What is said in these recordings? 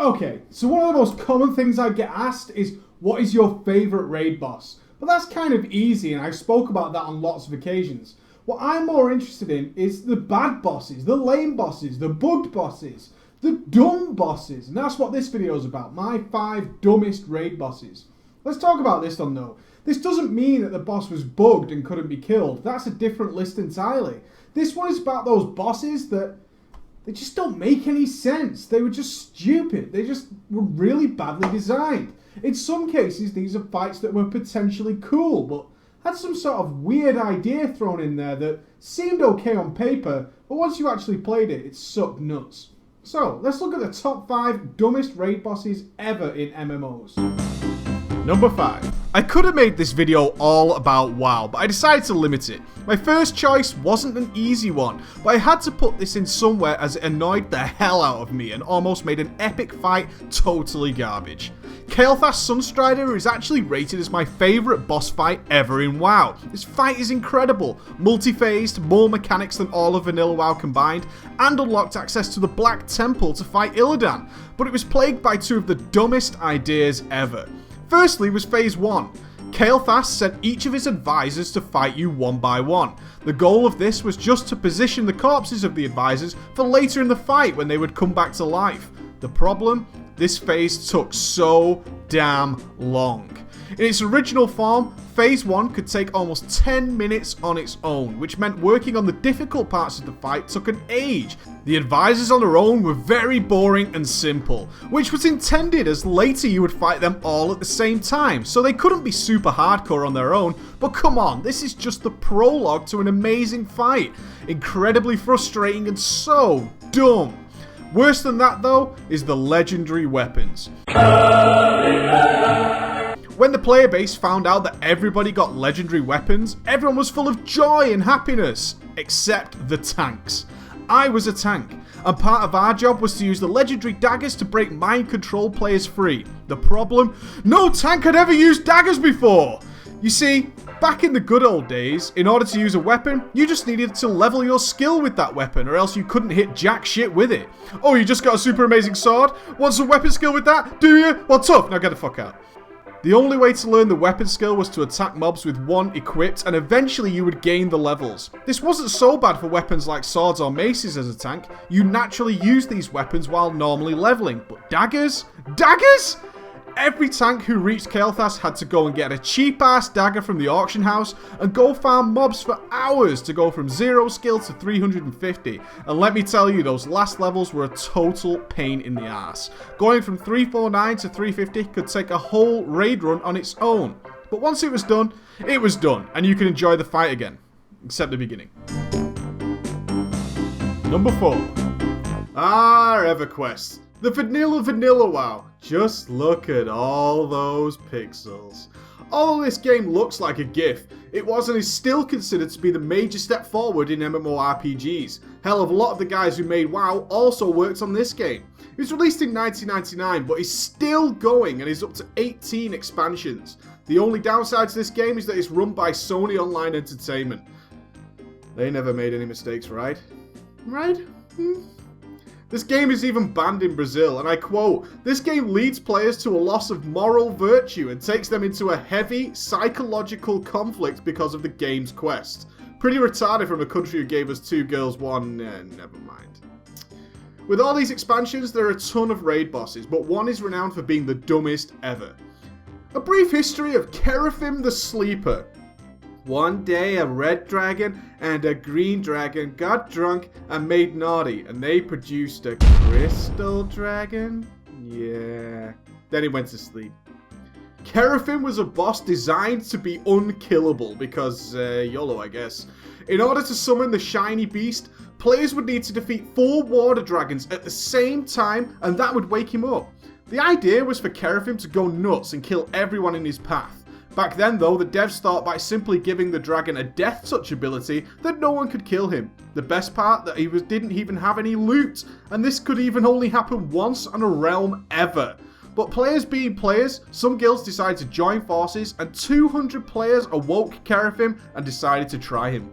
Okay, so one of the most common things I get asked is, what is your favourite raid boss? But that's kind of easy, and I spoke about that on lots of occasions. What I'm more interested in is the bad bosses, the lame bosses, the bugged bosses, the dumb bosses, and that's what this video is about, my 5 dumbest raid bosses. Let's talk about this one though. This doesn't mean that the boss was bugged and couldn't be killed. That's a different list entirely. This one is about those bosses that they just don't make any sense. They were just stupid. They just were really badly designed. In some cases, these are fights that were potentially cool, but had some sort of weird idea thrown in there that seemed okay on paper, but once you actually played it, it sucked nuts. So, let's look at the top 5 dumbest raid bosses ever in MMOs. Number 5. I could have made this video all about WoW, but I decided to limit it. My first choice wasn't an easy one, but I had to put this in somewhere as it annoyed the hell out of me and almost made an epic fight totally garbage. Kaelthas Sunstrider is actually rated as my favourite boss fight ever in WoW. This fight is incredible, multi-phased, more mechanics than all of vanilla WoW combined, and unlocked access to the Black Temple to fight Illidan, but it was plagued by 2 of the dumbest ideas ever. Firstly was Phase 1. Kaelthas sent each of his advisors to fight you one by one. The goal of this was just to position the corpses of the advisors for later in the fight when they would come back to life. The problem? This phase took so damn long. In its original form, Phase 1 could take almost 10 minutes on its own, which meant working on the difficult parts of the fight took an age. The advisors on their own were very boring and simple, which was intended as later you would fight them all at the same time, so they couldn't be super hardcore on their own, but come on, this is just the prologue to an amazing fight. Incredibly frustrating and so dumb. Worse than that though, is the legendary weapons. When the player base found out that everybody got legendary weapons, everyone was full of joy and happiness, except the tanks. I was a tank, and part of our job was to use the legendary daggers to break mind control players free. The problem? No tank had ever used daggers before! You see, back in the good old days, in order to use a weapon, you just needed to level your skill with that weapon, or else you couldn't hit jack shit with it. Oh, you just got a super amazing sword? Want some weapon skill with that? Do you? Well, tough, now get the fuck out. The only way to learn the weapon skill was to attack mobs with one equipped, and eventually you would gain the levels. This wasn't so bad for weapons like swords or maces as a tank. You naturally use these weapons while normally leveling, but daggers? Daggers? Every tank who reached Kaelthas had to go and get a cheap-ass dagger from the auction house and go farm mobs for hours to go from 0 skill to 350. And let me tell you, those last levels were a total pain in the ass. Going from 349 to 350 could take a whole raid run on its own. But once it was done, and you can enjoy the fight again. Except the beginning. Number 4. EverQuest. The vanilla WoW. Just look at all those pixels. Although this game looks like a GIF, it was and is still considered to be the major step forward in MMORPGs. Hell, a lot of the guys who made WoW also worked on this game. It was released in 1999, but is still going and is up to 18 expansions. The only downside to this game is that it's run by Sony Online Entertainment. They never made any mistakes, right? Right? This game is even banned in Brazil, and I quote, "This game leads players to a loss of moral virtue and takes them into a heavy psychological conflict because of the game's quest." Pretty retarded from a country who gave us 2 girls, 1... never mind. With all these expansions, there are a ton of raid bosses, but one is renowned for being the dumbest ever. A brief history of Kaelthas the Sleeper. One day a red dragon and a green dragon got drunk and made naughty, and they produced a crystal dragon? Yeah. Then he went to sleep. Kaelthas was a boss designed to be unkillable because, YOLO I guess. In order to summon the shiny beast, players would need to defeat 4 water dragons at the same time, and that would wake him up. The idea was for Kaelthas to go nuts and kill everyone in his path. Back then though, the devs thought by simply giving the dragon a death touch ability that no one could kill him. The best part, that he didn't even have any loot, and this could even only happen once on a realm ever. But players being players, some guilds decided to join forces, and 200 players awoke Kaelthas and decided to try him.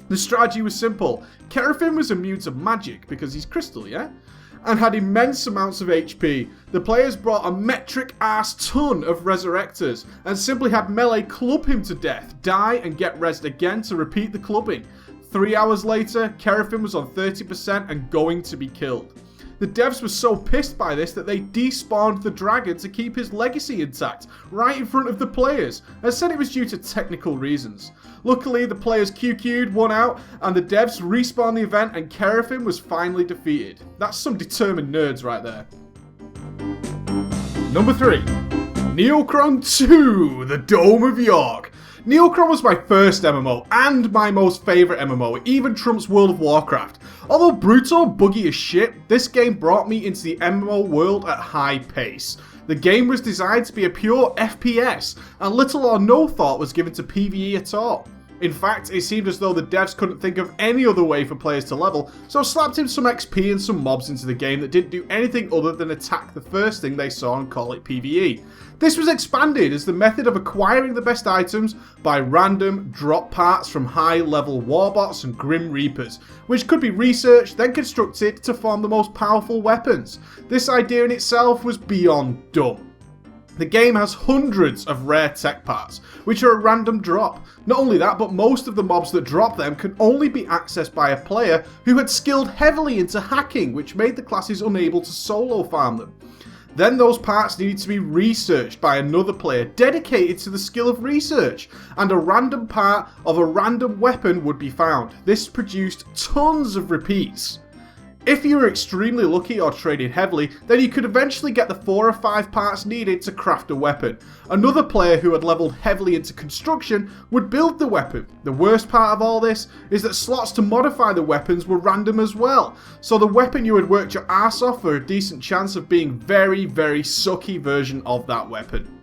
The strategy was simple. Kaelthas was immune to magic because he's crystal, yeah? and had immense amounts of HP. The players brought a metric ass ton of Resurrectors and simply had melee club him to death, die and get rezzed again to repeat the clubbing. 3 hours later, Kaelthas was on 30% and going to be killed. The devs were so pissed by this that they despawned the dragon to keep his legacy intact, right in front of the players, and said it was due to technical reasons. Luckily, the players QQ'd, won out, and the devs respawned the event and Kaelthas was finally defeated. That's some determined nerds right there. Number 3. Neocron 2, the Dome of York. Neocron was my first MMO, and my most favourite MMO, it even trumps World of Warcraft. Although brutal and buggy as shit, this game brought me into the MMO world at high pace. The game was designed to be a pure FPS, and little or no thought was given to PvE at all. In fact, it seemed as though the devs couldn't think of any other way for players to level, so slapped in some XP and some mobs into the game that didn't do anything other than attack the first thing they saw and call it PvE. This was expanded as the method of acquiring the best items by random drop parts from high-level warbots and Grim Reapers, which could be researched, then constructed to form the most powerful weapons. This idea in itself was beyond dumb. The game has hundreds of rare tech parts, which are a random drop. Not only that, but most of the mobs that drop them can only be accessed by a player who had skilled heavily into hacking, which made the classes unable to solo farm them. Then those parts needed to be researched by another player dedicated to the skill of research, and a random part of a random weapon would be found. This produced tons of repeats. If you were extremely lucky or traded heavily, then you could eventually get the 4 or 5 parts needed to craft a weapon. Another player who had leveled heavily into construction would build the weapon. The worst part of all this is that slots to modify the weapons were random as well, so the weapon you had worked your ass off for a decent chance of being very sucky version of that weapon.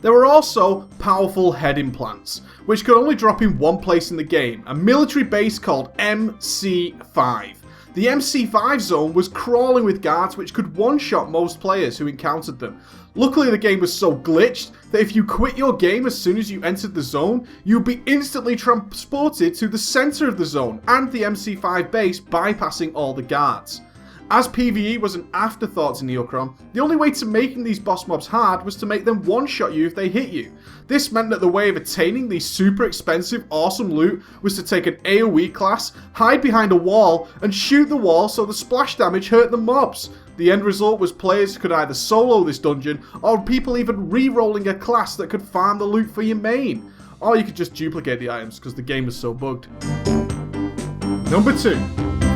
There were also powerful head implants, which could only drop in one place in the game, a military base called MC5. The MC5 zone was crawling with guards which could one-shot most players who encountered them. Luckily the game was so glitched that if you quit your game as soon as you entered the zone, you'd be instantly transported to the centre of the zone and the MC5 base, bypassing all the guards. As PvE was an afterthought to Neocron, the only way to making these boss mobs hard was to make them one-shot you if they hit you. This meant that the way of attaining the super expensive, awesome loot was to take an AoE class, hide behind a wall, and shoot the wall so the splash damage hurt the mobs. The end result was players could either solo this dungeon, or people even re-rolling a class that could farm the loot for your main. Or you could just duplicate the items because the game was so bugged. Number 2.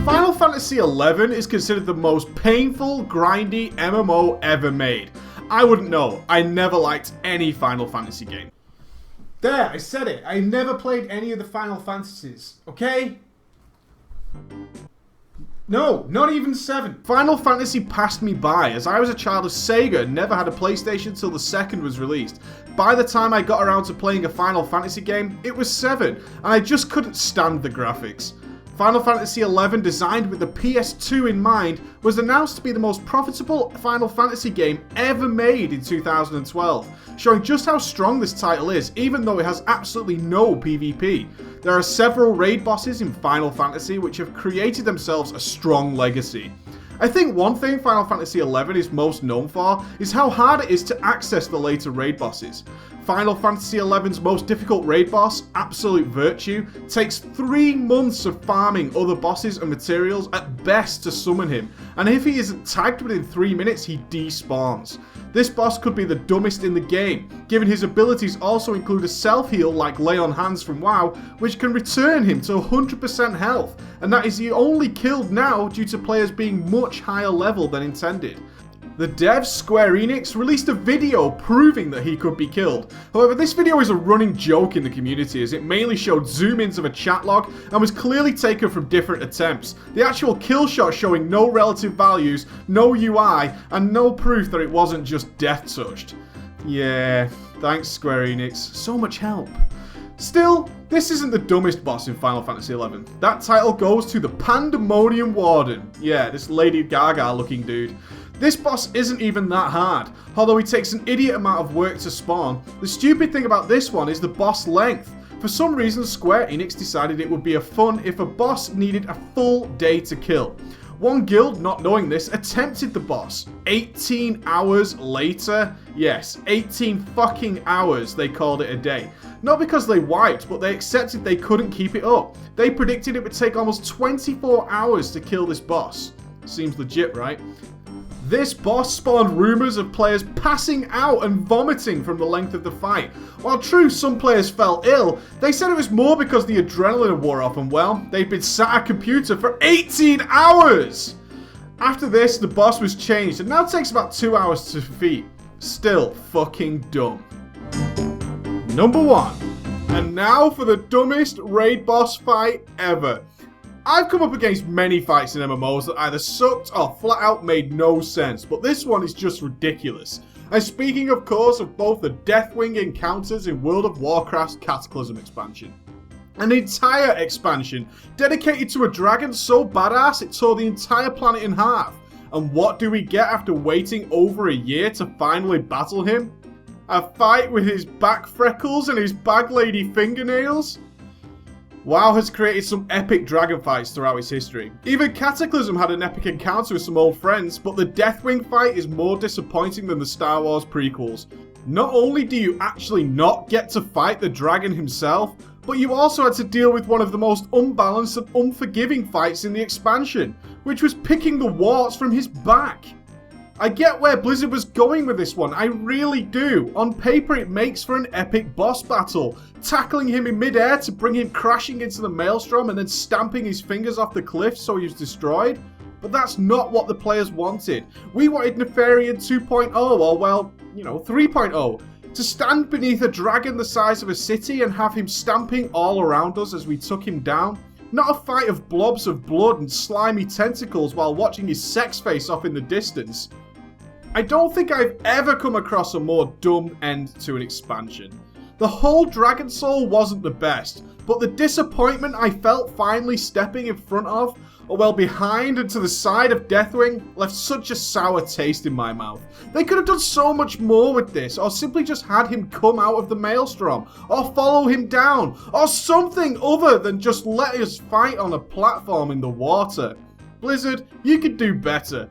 Final Fantasy XI is considered the most painful, grindy MMO ever made. I wouldn't know. I never liked any Final Fantasy game. There, I said it. I never played any of the Final Fantasies, okay? No, not even 7. Final Fantasy passed me by, as I was a child of Sega and never had a PlayStation till the second was released. By the time I got around to playing a Final Fantasy game, it was 7, and I just couldn't stand the graphics. Final Fantasy XI, designed with the PS2 in mind, was announced to be the most profitable Final Fantasy game ever made in 2012, showing just how strong this title is, even though it has absolutely no PvP. There are several raid bosses in Final Fantasy which have created themselves a strong legacy. I think one thing Final Fantasy XI is most known for is how hard it is to access the later raid bosses. Final Fantasy XI's most difficult raid boss, Absolute Virtue, takes 3 months of farming other bosses and materials at best to summon him, and if he isn't tagged within 3 minutes, he despawns. This boss could be the dumbest in the game, given his abilities also include a self-heal like Lay on Hands from WoW, which can return him to 100% health, and that is the only killed now due to players being much higher level than intended. The devs, Square Enix, released a video proving that he could be killed. However, this video is a running joke in the community as it mainly showed zoom-ins of a chat log and was clearly taken from different attempts. The actual kill shot showing no relative values, no UI, and no proof that it wasn't just death touched. Yeah, thanks Square Enix. So much help. Still, this isn't the dumbest boss in Final Fantasy XI. That title goes to the Pandemonium Warden. Yeah, this Lady Gaga looking dude. This boss isn't even that hard, although he takes an idiot amount of work to spawn. The stupid thing about this one is the boss length. For some reason, Square Enix decided it would be fun if a boss needed a full day to kill. One guild, not knowing this, attempted the boss. 18 hours later, yes, 18 fucking hours they called it a day. Not because they wiped, but they accepted they couldn't keep it up. They predicted it would take almost 24 hours to kill this boss. Seems legit, right? This boss spawned rumours of players passing out and vomiting from the length of the fight. While true, some players fell ill, they said it was more because the adrenaline wore off and, well, they'd been sat at a computer for 18 hours! After this, the boss was changed and now takes about 2 hours to defeat. Still fucking dumb. Number 1. And now for the dumbest raid boss fight ever. I've come up against many fights in MMOs that either sucked or flat out made no sense, but this one is just ridiculous. And speaking of course of both the Deathwing encounters in World of Warcraft's Cataclysm expansion. An entire expansion dedicated to a dragon so badass it tore the entire planet in half. And what do we get after waiting over a year to finally battle him? A fight with his back freckles and his bag lady fingernails? WoW has created some epic dragon fights throughout its history. Even Cataclysm had an epic encounter with some old friends, but the Deathwing fight is more disappointing than the Star Wars prequels. Not only do you actually not get to fight the dragon himself, but you also had to deal with one of the most unbalanced and unforgiving fights in the expansion, which was picking the warts from his back. I get where Blizzard was going with this one, I really do. On paper it makes for an epic boss battle, tackling him in midair to bring him crashing into the maelstrom and then stamping his fingers off the cliff so he was destroyed. But that's not what the players wanted. We wanted Nefarian 2.0, or well, 3.0. To stand beneath a dragon the size of a city and have him stamping all around us as we took him down. Not a fight of blobs of blood and slimy tentacles while watching his sex face off in the distance. I don't think I've ever come across a more dumb end to an expansion. The whole Dragon Soul wasn't the best, but the disappointment I felt finally stepping in front of, or well behind and to the side of Deathwing, left such a sour taste in my mouth. They could have done so much more with this, or simply just had him come out of the maelstrom, or follow him down, or something other than just let us fight on a platform in the water. Blizzard, you could do better.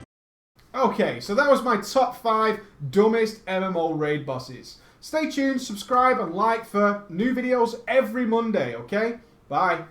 Okay, so that was my top 5 dumbest MMO raid bosses. Stay tuned, subscribe and like for new videos every Monday, okay? Bye.